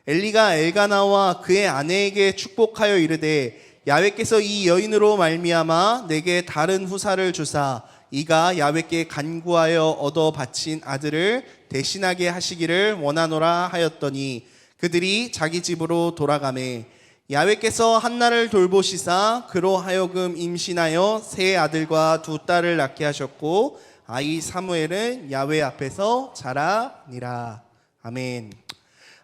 엘리가 엘가나와 그의 아내에게 축복하여 이르되 야훼께서 이 여인으로 말미암아 내게 다른 후사를 주사 이가 야훼께 간구하여 얻어 바친 아들을 대신하게 하시기를 원하노라 하였더니 그들이 자기 집으로 돌아가매 야훼께서 한나를 돌보시사 그로 하여금 임신하여 세 아들과 두 딸을 낳게 하셨고 아이 사무엘은 야훼 앞에서 자라니라. 아멘.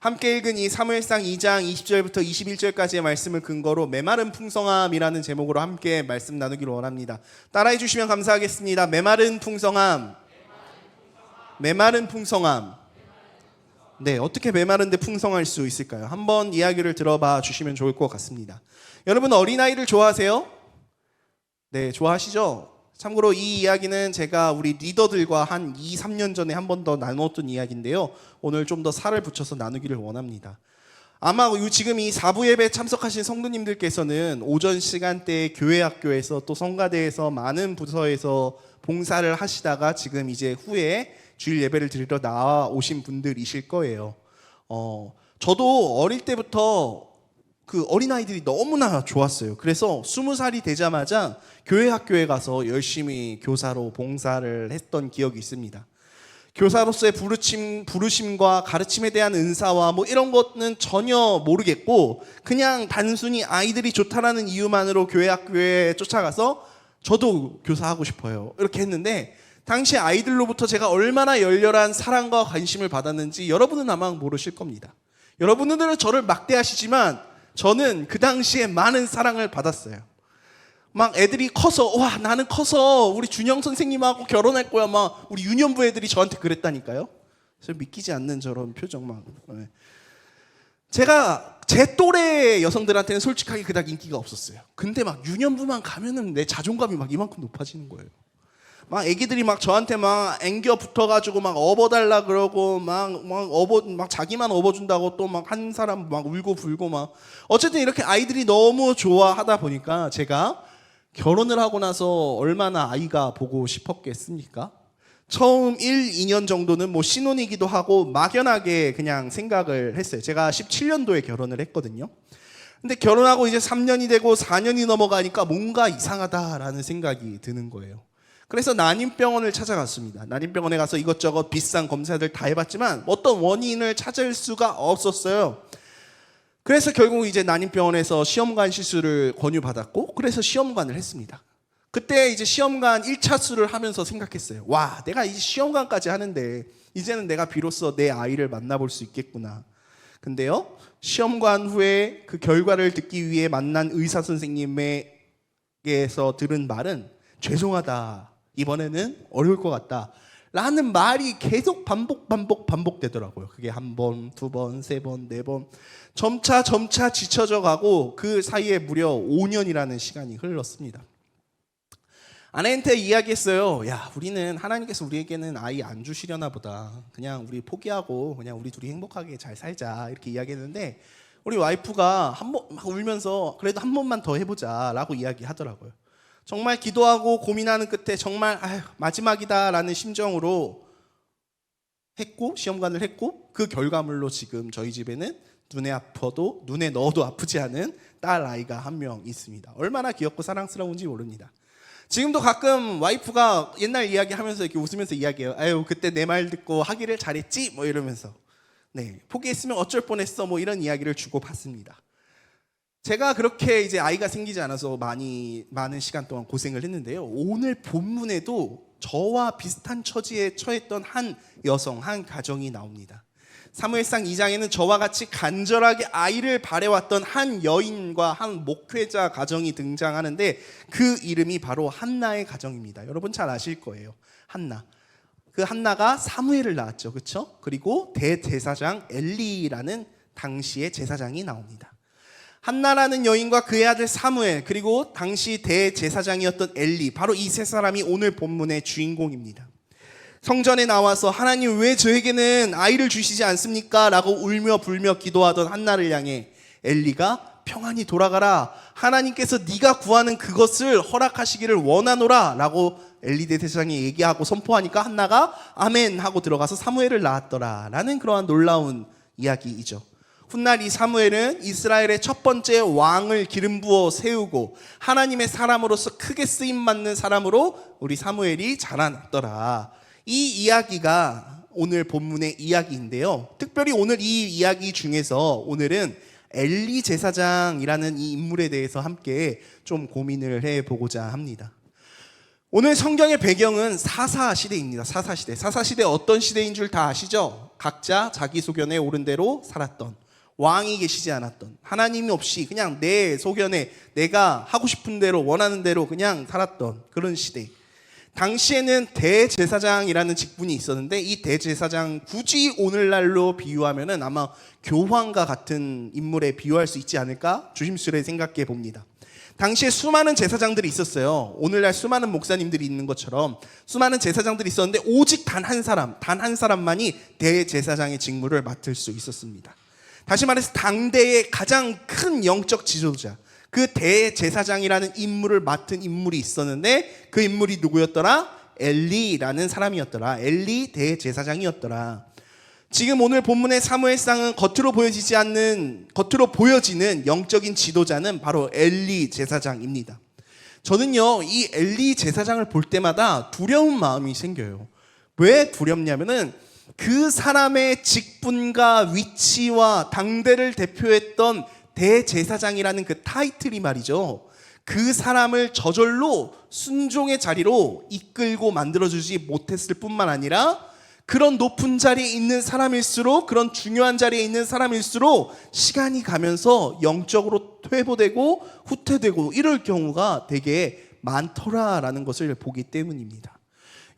함께 읽은 이 사무엘상 2장 20절부터 21절까지의 말씀을 근거로 메마른 풍성함이라는 제목으로 함께 말씀 나누기를 원합니다. 따라해 주시면 감사하겠습니다. 메마른 풍성함. 메마른 풍성함. 네, 어떻게 메마른데 풍성할 수 있을까요? 한번 이야기를 들어봐 주시면 좋을 것 같습니다. 여러분 어린아이를 좋아하세요? 네, 좋아하시죠? 참고로 이 이야기는 제가 우리 리더들과 한 2, 3년 전에 한 번 더 나눴던 이야기인데요. 오늘 좀 더 살을 붙여서 나누기를 원합니다. 아마 지금 이 4부 예배에 참석하신 성도님들께서는 오전 시간대에 교회 학교에서 또 성가대에서 많은 부서에서 봉사를 하시다가 지금 이제 후에 주일 예배를 드리러 나오신 분들이실 거예요. 저도 어릴 때부터 그 어린아이들이 너무나 좋았어요. 그래서 20살이 되자마자 교회 학교에 가서 열심히 교사로 봉사를 했던 기억이 있습니다. 교사로서의 부르심과 가르침에 대한 은사와 뭐 이런 것은 전혀 모르겠고 그냥 단순히 아이들이 좋다라는 이유만으로 교회 학교에 쫓아가서 저도 교사하고 싶어요 이렇게 했는데 당시 아이들로부터 제가 얼마나 열렬한 사랑과 관심을 받았는지 여러분은 아마 모르실 겁니다. 여러분들은 저를 막대하시지만 저는 그 당시에 많은 사랑을 받았어요. 막 애들이 커서 와 나는 커서 우리 준영 선생님하고 결혼할 거야 막 우리 유년부 애들이 저한테 그랬다니까요. 그래서 믿기지 않는 저런 표정 막. 제가 제 또래 여성들한테는 솔직하게 그닥 인기가 없었어요. 근데 막 유년부만 가면은 내 자존감이 막 이만큼 높아지는 거예요. 막 애기들이 막 저한테 막 앵겨 붙어가지고 막 업어달라 그러고 막 자기만 업어준다고 또 막 한 사람 막 울고 불고 막 어쨌든 이렇게 아이들이 너무 좋아하다 보니까 제가 결혼을 하고 나서 얼마나 아이가 보고 싶었겠습니까? 처음 1, 2년 정도는 뭐 신혼이기도 하고 막연하게 그냥 생각을 했어요. 제가 17년도에 결혼을 했거든요. 근데 결혼하고 이제 3년이 되고 4년이 넘어가니까 뭔가 이상하다라는 생각이 드는 거예요. 그래서 난임병원을 찾아갔습니다. 난임병원에 가서 이것저것 비싼 검사들 다 해봤지만 어떤 원인을 찾을 수가 없었어요. 그래서 결국 이제 난임병원에서 시험관 시술을 권유받았고 그래서 시험관을 했습니다. 그때 이제 시험관 1차 수를 하면서 생각했어요. 와, 내가 이제 시험관까지 하는데 이제는 내가 비로소 내 아이를 만나볼 수 있겠구나. 근데요, 시험관 후에 그 결과를 듣기 위해 만난 의사 선생님에게서 들은 말은 죄송하다. 이번에는 어려울 것 같다. 라는 말이 계속 반복되더라고요. 그게 한 번, 두 번, 세 번, 네 번. 점차 지쳐져 가고 그 사이에 무려 5년이라는 시간이 흘렀습니다. 아내한테 이야기했어요. 야, 우리는 하나님께서 우리에게는 아이 안 주시려나 보다. 그냥 우리 포기하고 그냥 우리 둘이 행복하게 잘 살자. 이렇게 이야기했는데 우리 와이프가 한 번 막 울면서 그래도 한 번만 더 해보자 라고 이야기하더라고요. 정말 기도하고 고민하는 끝에 정말 마지막이다라는 심정으로 했고 시험관을 했고 그 결과물로 지금 저희 집에는 눈에 넣어도 아프지 않은 딸 아이가 한 명 있습니다. 얼마나 귀엽고 사랑스러운지 모릅니다. 지금도 가끔 와이프가 옛날 이야기하면서 이렇게 웃으면서 이야기해요. 아유 그때 내 말 듣고 하기를 잘했지 뭐 이러면서 네 포기했으면 어쩔 뻔했어 뭐 이런 이야기를 주고받습니다. 제가 그렇게 이제 아이가 생기지 않아서 많은 시간 동안 고생을 했는데요. 오늘 본문에도 저와 비슷한 처지에 처했던 한 여성, 한 가정이 나옵니다. 사무엘상 2장에는 저와 같이 간절하게 아이를 바래왔던 한 여인과 한 목회자 가정이 등장하는데 그 이름이 바로 한나의 가정입니다. 여러분 잘 아실 거예요. 한나. 그 한나가 사무엘을 낳았죠. 그렇죠? 그리고 대제사장 엘리라는 당시의 제사장이 나옵니다. 한나라는 여인과 그의 아들 사무엘 그리고 당시 대제사장이었던 엘리 바로 이 세 사람이 오늘 본문의 주인공입니다. 성전에 나와서 하나님 왜 저에게는 아이를 주시지 않습니까? 라고 울며 불며 기도하던 한나를 향해 엘리가 평안히 돌아가라 하나님께서 네가 구하는 그것을 허락하시기를 원하노라 라고 엘리 대제사장이 얘기하고 선포하니까 한나가 아멘 하고 들어가서 사무엘을 낳았더라 라는 그러한 놀라운 이야기이죠. 훗날 이 사무엘은 이스라엘의 첫 번째 왕을 기름 부어 세우고 하나님의 사람으로서 크게 쓰임받는 사람으로 우리 사무엘이 자라났더라. 이 이야기가 오늘 본문의 이야기인데요. 특별히 오늘 이 이야기 중에서 오늘은 엘리 제사장이라는 이 인물에 대해서 함께 좀 고민을 해보고자 합니다. 오늘 성경의 배경은 사사시대입니다. 사사시대. 사사시대 어떤 시대인 줄 다 아시죠? 각자 자기 소견에 옳은 대로 살았던, 왕이 계시지 않았던, 하나님이 없이 그냥 내 소견에 내가 하고 싶은 대로 원하는 대로 그냥 살았던 그런 시대. 당시에는 대제사장이라는 직분이 있었는데 이 대제사장 굳이 오늘날로 비유하면은 아마 교황과 같은 인물에 비유할 수 있지 않을까 조심스레 생각해 봅니다. 당시에 수많은 제사장들이 있었어요. 오늘날 수많은 목사님들이 있는 것처럼 수많은 제사장들이 있었는데 오직 단 한 사람만이 대제사장의 직무를 맡을 수 있었습니다. 다시 말해서 당대의 가장 큰 영적 지도자, 그 대제사장이라는 임무를 맡은 인물이 있었는데 그 인물이 누구였더라? 엘리라는 사람이었더라. 엘리 대제사장이었더라. 지금 오늘 본문의 사무엘상은 겉으로 보여지는 영적인 지도자는 바로 엘리 제사장입니다. 저는요, 이 엘리 제사장을 볼 때마다 두려운 마음이 생겨요. 왜 두렵냐면은 그 사람의 직분과 위치와 당대를 대표했던 대제사장이라는 그 타이틀이 말이죠, 그 사람을 저절로 순종의 자리로 이끌고 만들어주지 못했을 뿐만 아니라 그런 높은 자리에 있는 사람일수록, 그런 중요한 자리에 있는 사람일수록 시간이 가면서 영적으로 퇴보되고 후퇴되고 이럴 경우가 되게 많더라라는 것을 보기 때문입니다.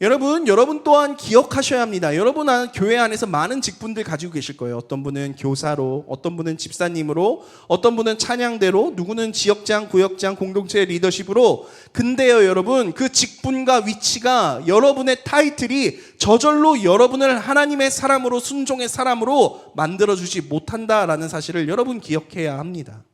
여러분 또한 기억하셔야 합니다. 여러분 교회 안에서 많은 직분들 가지고 계실 거예요. 어떤 분은 교사로, 어떤 분은 집사님으로, 어떤 분은 찬양대로, 누구는 지역장, 구역장, 공동체 리더십으로. 근데요 여러분, 그 직분과 위치가, 여러분의 타이틀이 저절로 여러분을 하나님의 사람으로, 순종의 사람으로 만들어주지 못한다라는 사실을 여러분 기억해야 합니다.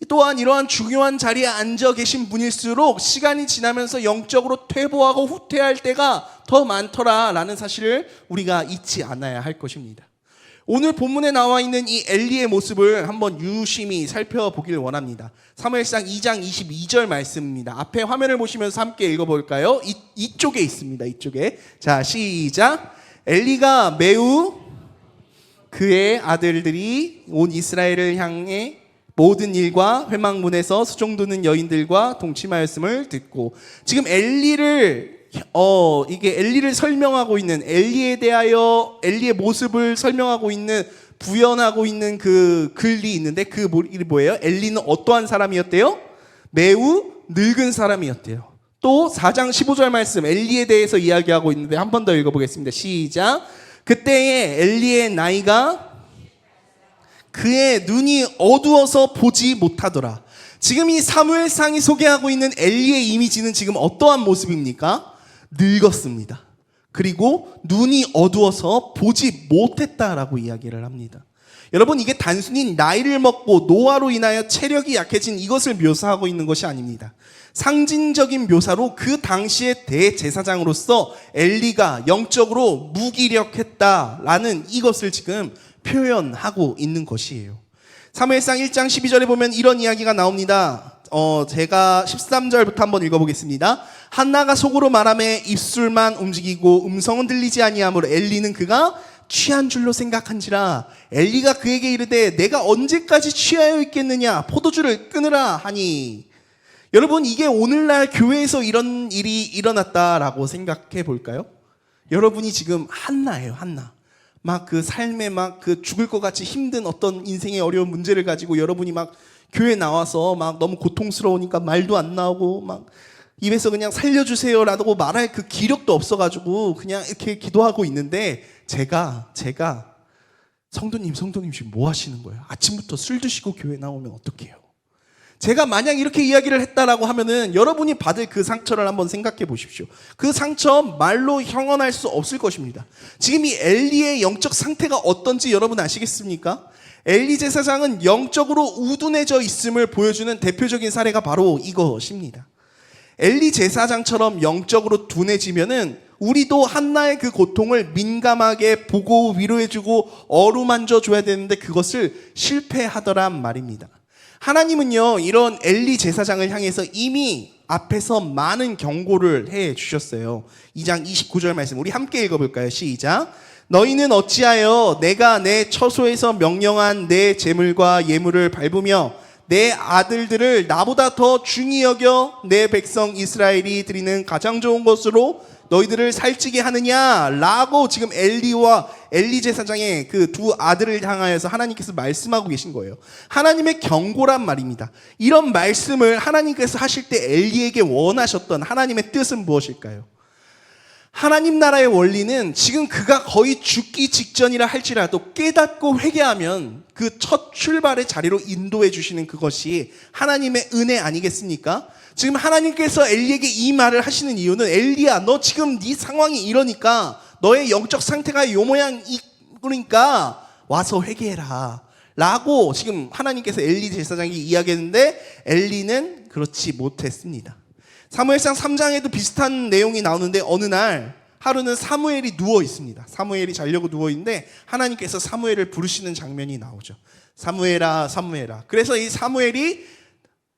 또한 이러한 중요한 자리에 앉아 계신 분일수록 시간이 지나면서 영적으로 퇴보하고 후퇴할 때가 더 많더라라는 사실을 우리가 잊지 않아야 할 것입니다. 오늘 본문에 나와 있는 이 엘리의 모습을 한번 유심히 살펴보길 원합니다. 사무엘상 2장 22절 말씀입니다. 앞에 화면을 보시면서 함께 읽어볼까요? 이쪽에 있습니다. 이쪽에. 자, 시작. 엘리가 매우 그의 아들들이 온 이스라엘을 향해 모든 일과 회막문에서 수종 두는 여인들과 동침하였음을 듣고, 지금 엘리를 설명하고 있는, 엘리에 대하여 엘리의 모습을 설명하고 있는, 부연하고 있는 그 글이 있는데 그 글이 뭐예요? 엘리는 어떠한 사람이었대요? 매우 늙은 사람이었대요. 또 4장 15절 말씀 엘리에 대해서 이야기하고 있는데 한 번 더 읽어보겠습니다. 시작. 그때의 엘리의 나이가 그의 눈이 어두워서 보지 못하더라. 지금 이 사무엘상이 소개하고 있는 엘리의 이미지는 지금 어떠한 모습입니까? 늙었습니다. 그리고 눈이 어두워서 보지 못했다라고 이야기를 합니다. 여러분, 이게 단순히 나이를 먹고 노화로 인하여 체력이 약해진 이것을 묘사하고 있는 것이 아닙니다. 상징적인 묘사로 그 당시의 대제사장으로서 엘리가 영적으로 무기력했다라는 이것을 지금 표현하고 있는 것이에요. 사무엘상 1장 12절에 보면 이런 이야기가 나옵니다. 제가 13절부터 한번 읽어보겠습니다. 한나가 속으로 말하매 입술만 움직이고 음성은 들리지 아니하므로 엘리는 그가 취한 줄로 생각한지라. 엘리가 그에게 이르되 내가 언제까지 취하여 있겠느냐, 포도주를 끊으라 하니. 여러분, 이게 오늘날 교회에서 이런 일이 일어났다라고 생각해 볼까요? 여러분이 지금 한나예요. 한나. 막 그 삶에 막 그 죽을 것 같이 힘든 어떤 인생의 어려운 문제를 가지고 여러분이 막 교회 나와서 막 너무 고통스러우니까 말도 안 나오고 막 입에서 그냥 살려주세요라고 말할 그 기력도 없어가지고 그냥 이렇게 기도하고 있는데, 제가 성도님 지금 뭐 하시는 거예요? 아침부터 술 드시고 교회 나오면 어떡해요? 제가 만약 이렇게 이야기를 했다라고 하면은 여러분이 받을 그 상처를 한번 생각해 보십시오. 그 상처 말로 형언할 수 없을 것입니다. 지금 이 엘리의 영적 상태가 어떤지 여러분 아시겠습니까? 엘리 제사장은 영적으로 우둔해져 있음을 보여주는 대표적인 사례가 바로 이것입니다. 엘리 제사장처럼 영적으로 둔해지면은 우리도 한나의 그 고통을 민감하게 보고 위로해주고 어루만져 줘야 되는데 그것을 실패하더란 말입니다. 하나님은요, 이런 엘리 제사장을 향해서 이미 앞에서 많은 경고를 해 주셨어요. 2장 29절 말씀 우리 함께 읽어볼까요? 시작. 너희는 어찌하여 내가 내 처소에서 명령한 내 재물과 예물을 밟으며 내 아들들을 나보다 더 중히 여겨 내 백성 이스라엘이 드리는 가장 좋은 것으로 너희들을 살찌게 하느냐 라고 지금 엘리 제사장의 그 두 아들을 향하여서 하나님께서 말씀하고 계신 거예요. 하나님의 경고란 말입니다. 이런 말씀을 하나님께서 하실 때 엘리에게 원하셨던 하나님의 뜻은 무엇일까요? 하나님 나라의 원리는 지금 그가 거의 죽기 직전이라 할지라도 깨닫고 회개하면 그 첫 출발의 자리로 인도해 주시는 그것이 하나님의 은혜 아니겠습니까? 지금 하나님께서 엘리에게 이 말을 하시는 이유는 엘리야, 너 지금 네 상황이 이러니까 너의 영적 상태가 요 모양이니까 와서 회개해라 라고 지금 하나님께서 엘리 제사장에게 이야기했는데 엘리는 그렇지 못했습니다. 사무엘상 3장에도 비슷한 내용이 나오는데 어느 날 하루는 사무엘이 누워 있습니다. 사무엘이 자려고 누워 있는데 하나님께서 사무엘을 부르시는 장면이 나오죠. 사무엘아, 사무엘아. 그래서 이 사무엘이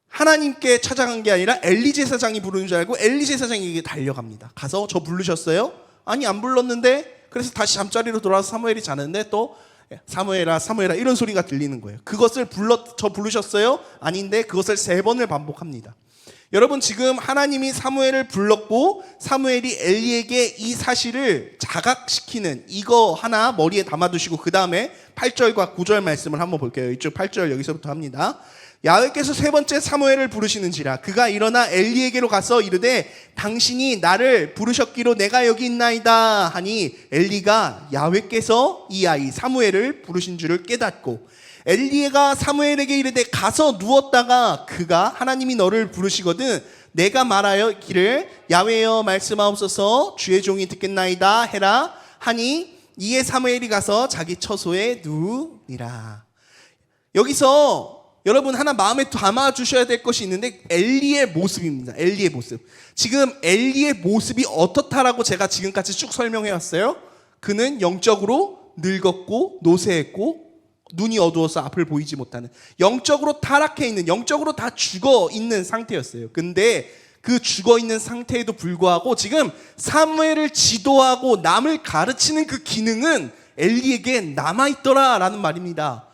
하나님께 찾아간 게 아니라 엘리 제사장이 부르는 줄 알고 엘리 제사장에게 달려갑니다. 가서 저 부르셨어요? 아니 안 불렀는데. 그래서 다시 잠자리로 돌아와서 사무엘이 자는데 또 사무엘아, 사무엘아 이런 소리가 들리는 거예요. 그것을 저 부르셨어요? 아닌데 그것을 3번을 반복합니다. 여러분 지금 하나님이 사무엘을 불렀고 사무엘이 엘리에게 이 사실을 자각시키는 이거 하나 머리에 담아두시고 그 다음에 8절과 9절 말씀을 한번 볼게요. 이쪽 8절 여기서부터 합니다. 야훼께서 3번째 사무엘을 부르시는지라 그가 일어나 엘리에게로 가서 이르되 당신이 나를 부르셨기로 내가 여기 있나이다 하니 엘리가 야훼께서 이 아이 사무엘을 부르신 줄을 깨닫고 엘리가 사무엘에게 이르되 가서 누웠다가 그가 하나님이 너를 부르시거든 내가 말하여 기를 야훼여 말씀하옵소서 주의 종이 듣겠나이다 해라 하니 이에 사무엘이 가서 자기 처소에 누우니라. 여기서 여러분 하나 마음에 담아주셔야 될 것이 있는데 엘리의 모습입니다. 엘리의 모습. 지금 엘리의 모습이 어떻다라고 제가 지금까지 쭉 설명해 왔어요. 그는 영적으로 늙었고 노쇠했고 눈이 어두워서 앞을 보이지 못하는 영적으로 타락해 있는 영적으로 다 죽어 있는 상태였어요. 근데 그 죽어 있는 상태에도 불구하고 지금 사무엘을 지도하고 남을 가르치는 그 기능은 엘리에게 남아있더라라는 말입니다.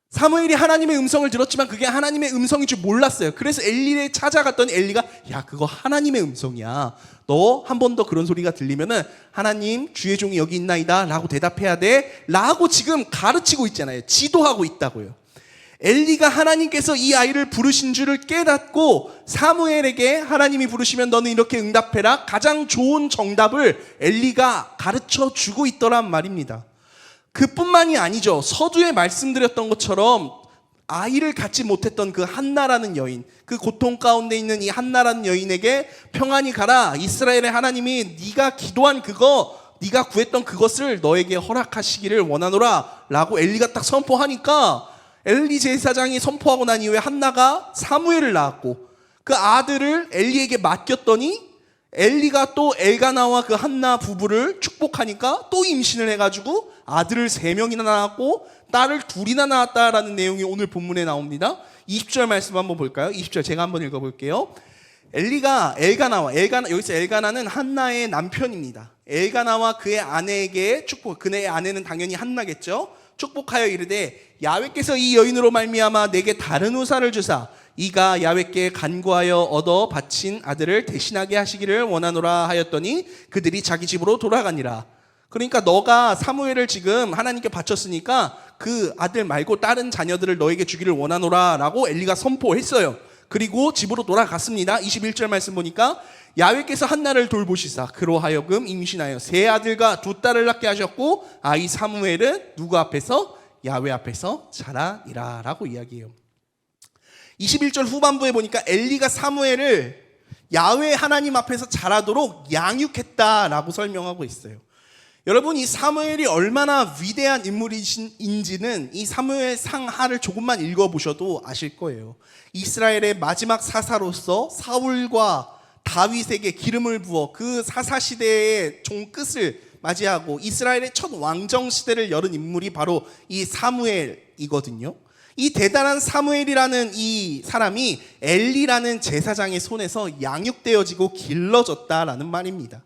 사무엘이 하나님의 음성을 들었지만 그게 하나님의 음성인 줄 몰랐어요. 그래서 엘리를 찾아갔더니 엘리가 야 그거 하나님의 음성이야. 너 한 번 더 그런 소리가 들리면은 하나님 주의 종이 여기 있나이다 라고 대답해야 돼 라고 지금 가르치고 있잖아요. 지도하고 있다고요. 엘리가 하나님께서 이 아이를 부르신 줄을 깨닫고 사무엘에게 하나님이 부르시면 너는 이렇게 응답해라 가장 좋은 정답을 엘리가 가르쳐 주고 있더란 말입니다. 그뿐만이 아니죠. 서두에 말씀드렸던 것처럼 아이를 갖지 못했던 그 한나라는 여인, 그 고통 가운데 있는 이 한나라는 여인에게 평안히 가라. 이스라엘의 하나님이 네가 기도한 그거, 네가 구했던 그것을 너에게 허락하시기를 원하노라 라고 엘리가 딱 선포하니까 엘리 제사장이 선포하고 난 이후에 한나가 사무엘을 낳았고 그 아들을 엘리에게 맡겼더니 엘리가 또 엘가나와 그 한나 부부를 축복하니까 또 임신을 해가지고 아들을 3명이나 낳았고 딸을 2이나 낳았다라는 내용이 오늘 본문에 나옵니다. 20절 말씀 한번 볼까요? 20절 제가 한번 읽어볼게요. 여기서 엘가나는 한나의 남편입니다. 엘가나와 그의 아내에게 그의 아내는 당연히 한나겠죠. 축복하여 이르되 야훼께서 이 여인으로 말미암아 내게 다른 우사를 주사 이가 야훼께 간구하여 얻어 바친 아들을 대신하게 하시기를 원하노라 하였더니 그들이 자기 집으로 돌아가니라. 그러니까 너가 사무엘을 지금 하나님께 바쳤으니까 그 아들 말고 다른 자녀들을 너에게 주기를 원하노라 라고 엘리가 선포했어요. 그리고 집으로 돌아갔습니다. 21절 말씀 보니까 야훼께서 한나를 돌보시사 그로 하여금 임신하여 3아들과 2딸을 낳게 하셨고 아이 사무엘은 누구 앞에서? 야훼 앞에서 자라니라 라고 이야기해요. 21절 후반부에 보니까 엘리가 사무엘을 야훼 하나님 앞에서 자라도록 양육했다라고 설명하고 있어요. 여러분 이 사무엘이 얼마나 위대한 인물인지는 이 사무엘 상하를 조금만 읽어보셔도 아실 거예요. 이스라엘의 마지막 사사로서 사울과 다윗에게 기름을 부어 그 사사시대의 종끝을 맞이하고 이스라엘의 첫 왕정시대를 여는 인물이 바로 이 사무엘이거든요. 이 대단한 사무엘이라는 이 사람이 엘리라는 제사장의 손에서 양육되어지고 길러졌다라는 말입니다.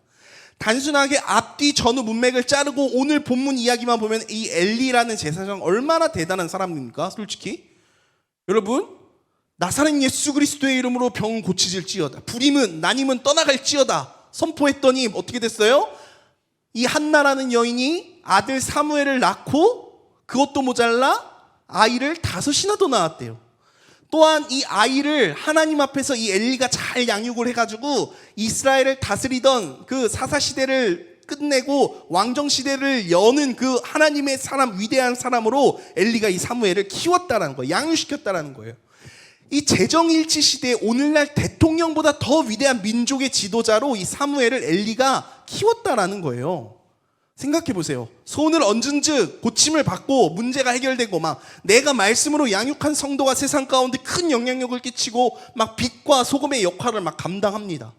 단순하게 앞뒤 전후 문맥을 자르고 오늘 본문 이야기만 보면 이 엘리라는 제사장 얼마나 대단한 사람입니까? 솔직히 여러분, 나사렛 예수 그리스도의 이름으로 병은 고치질지어다, 불임은 난임은 떠나갈지어다 선포했더니 어떻게 됐어요? 이 한나라는 여인이 아들 사무엘을 낳고 그것도 모자라 아이를 5이나 더 낳았대요. 또한 이 아이를 하나님 앞에서 이 엘리가 잘 양육을 해가지고 이스라엘을 다스리던 그 사사시대를 끝내고 왕정시대를 여는 그 하나님의 사람, 위대한 사람으로 엘리가 이 사무엘을 키웠다라는 거예요. 양육시켰다라는 거예요. 이 제정일치 시대에 오늘날 대통령보다 더 위대한 민족의 지도자로 이 사무엘을 엘리가 키웠다라는 거예요. 생각해 보세요. 손을 얹은 즉 고침을 받고 문제가 해결되고 막 내가 말씀으로 양육한 성도가 세상 가운데 큰 영향력을 끼치고 막 빛과 소금의 역할을 막 감당합니다.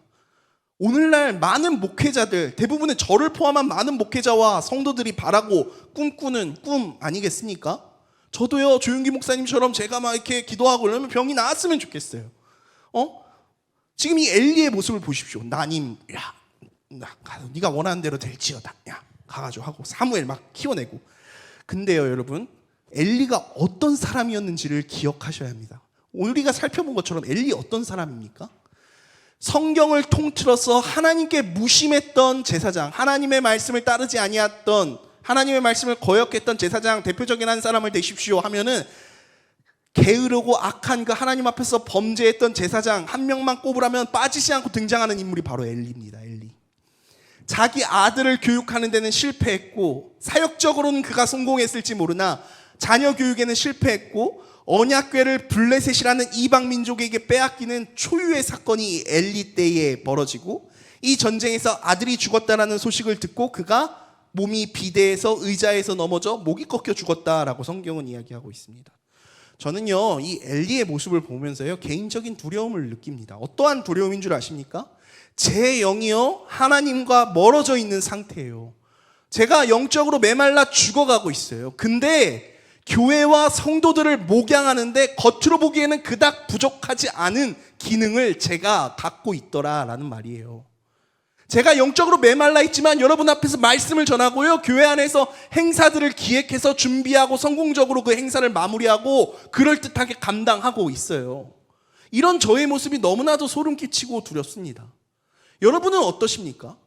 오늘날 많은 목회자들, 대부분의 저를 포함한 많은 목회자와 성도들이 바라고 꿈꾸는 꿈 아니겠습니까? 저도요, 조윤기 목사님처럼 제가 막 이렇게 기도하고 그러면 병이 나았으면 좋겠어요. 지금 이 엘리의 모습을 보십시오. 나님, 야, 네가 원하는 대로 될지어다. 야, 가가지고 하고 사무엘 막 키워내고. 근데요, 여러분, 엘리가 어떤 사람이었는지를 기억하셔야 합니다. 우리가 살펴본 것처럼 엘리 어떤 사람입니까? 성경을 통틀어서 하나님께 무심했던 제사장, 하나님의 말씀을 따르지 아니했던, 하나님의 말씀을 거역했던 제사장 대표적인 한 사람을 대십시오 하면은 게으르고 악한 그 하나님 앞에서 범죄했던 제사장 한 명만 꼽으라면 빠지지 않고 등장하는 인물이 바로 엘리입니다. 엘리. 자기 아들을 교육하는 데는 실패했고 사역적으로는 그가 성공했을지 모르나 자녀 교육에는 실패했고 언약궤를 블레셋이라는 이방 민족에게 빼앗기는 초유의 사건이 엘리 때에 벌어지고 이 전쟁에서 아들이 죽었다라는 소식을 듣고 그가 몸이 비대해서 의자에서 넘어져 목이 꺾여 죽었다라고 성경은 이야기하고 있습니다. 저는요, 이 엘리의 모습을 보면서요, 개인적인 두려움을 느낍니다. 어떠한 두려움인 줄 아십니까? 제 영이요, 하나님과 멀어져 있는 상태예요. 제가 영적으로 메말라 죽어가고 있어요. 근데 교회와 성도들을 목양하는데 겉으로 보기에는 그닥 부족하지 않은 기능을 제가 갖고 있더라라는 말이에요. 제가 영적으로 메말라 있지만 여러분 앞에서 말씀을 전하고요, 교회 안에서 행사들을 기획해서 준비하고 성공적으로 그 행사를 마무리하고 그럴듯하게 감당하고 있어요. 이런 저의 모습이 너무나도 소름 끼치고 두렵습니다. 여러분은 어떠십니까?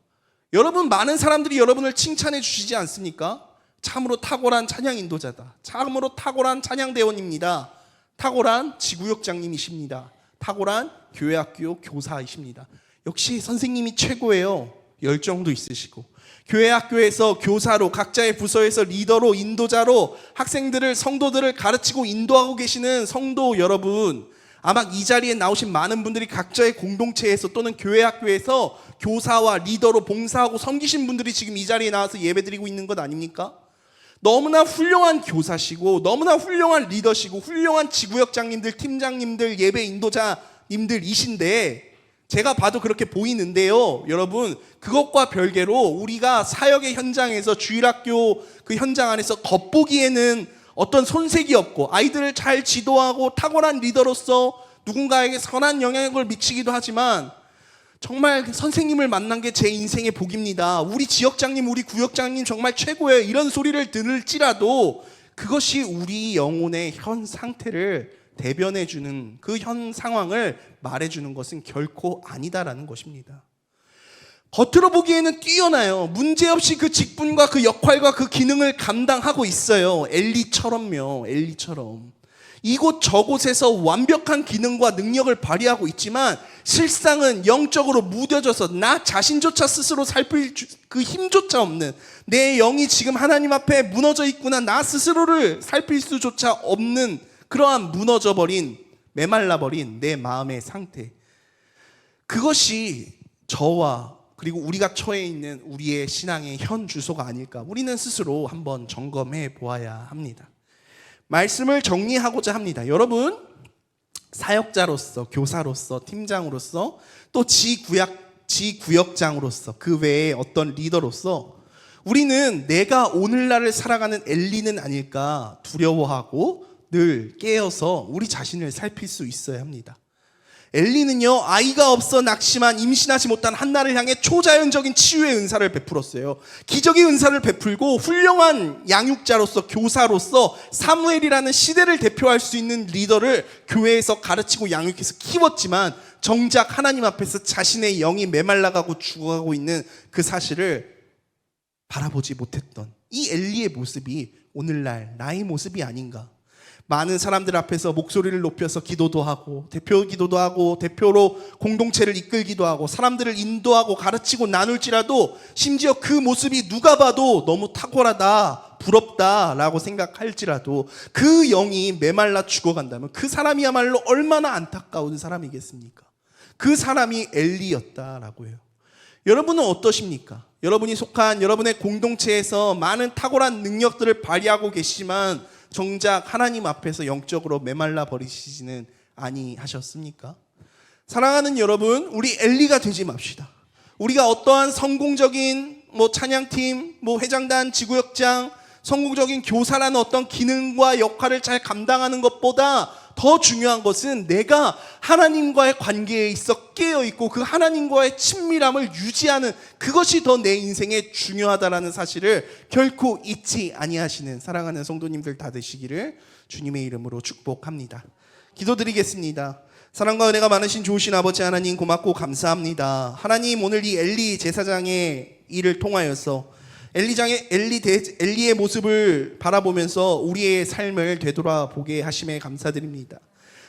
여러분, 많은 사람들이 여러분을 칭찬해 주시지 않습니까? 참으로 탁월한 찬양 인도자다, 참으로 탁월한 찬양대원입니다, 탁월한 지구역장님이십니다, 탁월한 교회학교 교사이십니다. 역시 선생님이 최고예요. 열정도 있으시고 교회 학교에서 교사로, 각자의 부서에서 리더로, 인도자로 학생들을, 성도들을 가르치고 인도하고 계시는 성도 여러분, 아마 이 자리에 나오신 많은 분들이 각자의 공동체에서 또는 교회 학교에서 교사와 리더로 봉사하고 섬기신 분들이 지금 이 자리에 나와서 예배드리고 있는 것 아닙니까? 너무나 훌륭한 교사시고 너무나 훌륭한 리더시고 훌륭한 지구역장님들, 팀장님들, 예배 인도자님들이신데 제가 봐도 그렇게 보이는데요, 여러분, 그것과 별개로 우리가 사역의 현장에서, 주일학교 그 현장 안에서 겉보기에는 어떤 손색이 없고 아이들을 잘 지도하고 탁월한 리더로서 누군가에게 선한 영향력을 미치기도 하지만 정말 선생님을 만난 게 제 인생의 복입니다, 우리 지역장님, 우리 구역장님 정말 최고예요, 이런 소리를 들을지라도 그것이 우리 영혼의 현 상태를 대변해주는, 그 현 상황을 말해주는 것은 결코 아니다라는 것입니다. 겉으로 보기에는 뛰어나요. 문제없이 그 직분과 그 역할과 그 기능을 감당하고 있어요. 엘리처럼요. 엘리처럼. 이곳 저곳에서 완벽한 기능과 능력을 발휘하고 있지만 실상은 영적으로 무뎌져서 나 자신조차 스스로 살필 그 힘조차 없는, 내 영이 지금 하나님 앞에 무너져 있구나, 나 스스로를 살필 수조차 없는 그러한 무너져버린, 메말라버린 내 마음의 상태, 그것이 저와 그리고 우리가 처해 있는 우리의 신앙의 현 주소가 아닐까, 우리는 스스로 한번 점검해 보아야 합니다. 말씀을 정리하고자 합니다. 여러분, 사역자로서, 교사로서, 팀장으로서, 또 지구역장으로서, 그 외에 어떤 리더로서 우리는 내가 오늘날을 살아가는 엘리는 아닐까 두려워하고 늘 깨어서 우리 자신을 살필 수 있어야 합니다. 엘리는요, 아이가 없어 낙심한 임신하지 못한 한나를 향해 초자연적인 치유의 은사를 베풀었어요. 기적의 은사를 베풀고 훌륭한 양육자로서, 교사로서 사무엘이라는 시대를 대표할 수 있는 리더를 교회에서 가르치고 양육해서 키웠지만 정작 하나님 앞에서 자신의 영이 메말라가고 죽어가고 있는 그 사실을 바라보지 못했던 이 엘리의 모습이 오늘날 나의 모습이 아닌가. 많은 사람들 앞에서 목소리를 높여서 기도도 하고, 대표 기도도 하고, 대표로 공동체를 이끌기도 하고, 사람들을 인도하고 가르치고 나눌지라도 심지어 그 모습이 누가 봐도 너무 탁월하다, 부럽다라고 생각할지라도 그 영이 메말라 죽어간다면 그 사람이야말로 얼마나 안타까운 사람이겠습니까? 그 사람이 엘리였다라고 해요. 여러분은 어떠십니까? 여러분이 속한 여러분의 공동체에서 많은 탁월한 능력들을 발휘하고 계시지만 정작 하나님 앞에서 영적으로 메말라 버리시지는 아니하셨습니까? 사랑하는 여러분, 우리 엘리가 되지 맙시다. 우리가 어떠한 성공적인 찬양팀, 회장단, 지구역장, 성공적인 교사라는 어떤 기능과 역할을 잘 감당하는 것보다 더 중요한 것은 내가 하나님과의 관계에 있어 깨어있고 그 하나님과의 친밀함을 유지하는 그것이 더 내 인생에 중요하다라는 사실을 결코 잊지 아니하시는 사랑하는 성도님들 다 되시기를 주님의 이름으로 축복합니다. 기도드리겠습니다. 사랑과 은혜가 많으신 좋으신 아버지 하나님, 고맙고 감사합니다. 하나님, 오늘 이 엘리 제사장의 일을 통하여서 엘리의 모습을 바라보면서 우리의 삶을 되돌아보게 하심에 감사드립니다.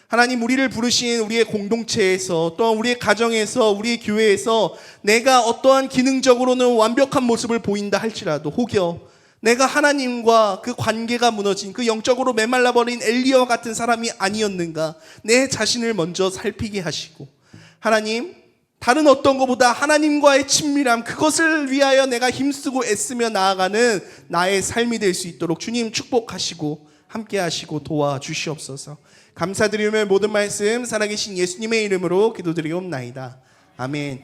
하나님, 우리를 부르신 우리의 공동체에서, 또 우리의 가정에서, 우리의 교회에서 내가 어떠한 기능적으로는 완벽한 모습을 보인다 할지라도 혹여 내가 하나님과 그 관계가 무너진 그 영적으로 메말라버린 엘리야와 같은 사람이 아니었는가, 내 자신을 먼저 살피게 하시고, 하나님, 다른 어떤 것보다 하나님과의 친밀함, 그것을 위하여 내가 힘쓰고 애쓰며 나아가는 나의 삶이 될 수 있도록 주님 축복하시고 함께 하시고 도와주시옵소서. 감사드리며 모든 말씀 살아계신 예수님의 이름으로 기도드리옵나이다. 아멘.